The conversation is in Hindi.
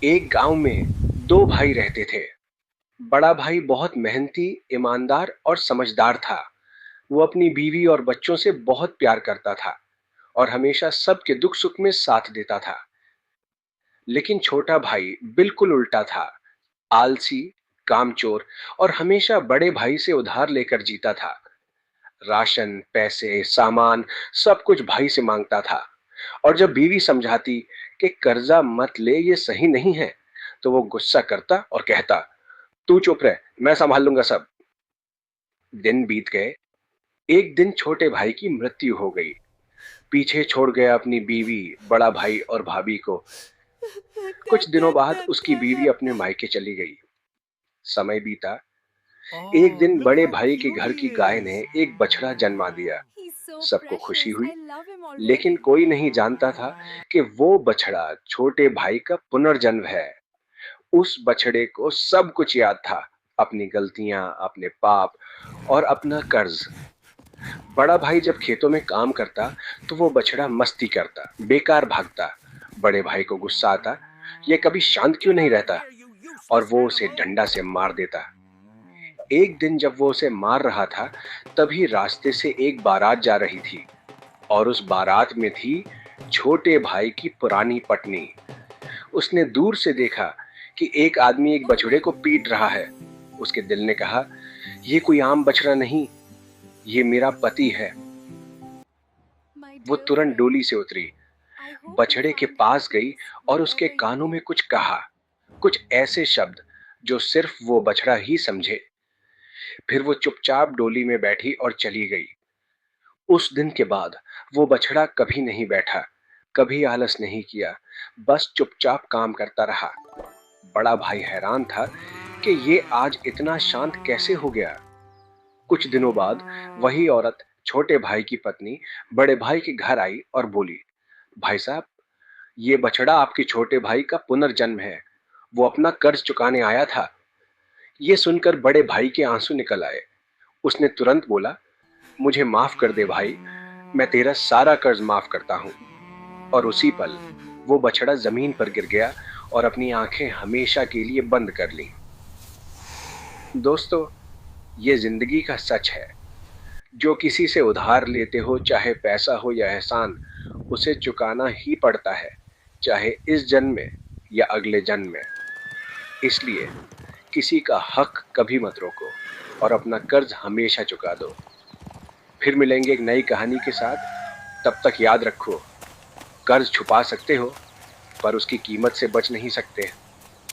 एक गांव में दो भाई रहते थे। बड़ा भाई बहुत मेहनती, ईमानदार और समझदार था। वो अपनी बीवी और बच्चों से बहुत प्यार करता था और हमेशा सबके दुख सुख में साथ देता था। लेकिन छोटा भाई बिल्कुल उल्टा था। आलसी, कामचोर और हमेशा बड़े भाई से उधार लेकर जीता था। राशन, पैसे, सामान सब कुछ भाई से मांगता था। और जब बीवी समझाती कि कर्जा मत ले, ये सही नहीं है, तो वो गुस्सा करता और कहता, तू चुप रह, मैं संभाल लूंगा सब। दिन बीत गए। एक दिन छोटे भाई की मृत्यु हो गई। पीछे छोड़ गया अपनी बीवी, बड़ा भाई और भाभी को। कुछ दिनों बाद उसकी बीवी अपने मायके चली गई। समय बीता। एक Oh, दिन look बड़े how भाई के cute घर he की गाय ने is. एक बछड़ा जन्मा दिया। He's so सबको खुशी precious. हुई। I love him लेकिन already. कोई नहीं जानता था कि वो बछड़ा छोटे भाई का पुनर्जन्म है। उस बछड़े को सब कुछ याद था, अपनी गलतियां, अपने पाप और अपना कर्ज। बड़ा भाई जब खेतों में काम करता तो वो बछड़ा मस्ती करता, बेकार भागता। बड़े भाई को गुस्सा आता, ये कभी शांत क्यों Get नहीं out of रहता, here, you और useless वो उसे animal! डंडा से मार देता। एक दिन जब वो उसे मार रहा था, तभी रास्ते से एक बारात जा रही थी और उस बारात में थी छोटे भाई की पुरानी पत्नी। उसने दूर से देखा कि एक आदमी एक बछड़े को पीट रहा है। उसके दिल ने कहा, ये कोई आम बछड़ा नहीं, ये मेरा पति है। My वो dear तुरंत friend, डोली से उतरी, I hope you बछड़े के find पास गई happiness और उसके wherever you कानों में go. कुछ कहा, कुछ ऐसे शब्द जो सिर्फ वो बछड़ा ही समझे। फिर वो चुपचाप डोली में बैठी और चली गई। उस दिन के बाद वो बछड़ा कभी नहीं बैठा, कभी आलस नहीं किया, बस चुपचाप काम करता रहा। बड़ा भाई हैरान था कि ये आज इतना शांत कैसे हो गया। कुछ दिनों बाद वही औरत, छोटे भाई की पत्नी, बड़े भाई के घर आई और बोली, भाई साहब, ये बछड़ा आपके छोटे भाई का पुनर्जन्म है। वो अपना कर्ज चुकाने आया था। ये सुनकर बड़े भाई के आंसू निकल आए। उसने तुरंत बोला, मुझे माफ कर दे भाई, मैं तेरा सारा कर्ज माफ करता हूं। और उसी पल वो बछड़ा जमीन पर गिर गया और अपनी आंखें हमेशा के लिए बंद कर ली। दोस्तों, ये जिंदगी का सच है। जो किसी से उधार लेते हो, चाहे पैसा हो या एहसान, उसे चुकाना ही पड़ता है, चाहे इस जन्म में या अगले जन्म में। इसलिए किसी का हक कभी मत रोको और अपना कर्ज हमेशा चुका दो। फिर मिलेंगे एक नई कहानी के साथ। तब तक याद रखो, कर्ज छुपा सकते हो पर उसकी कीमत से बच नहीं सकते।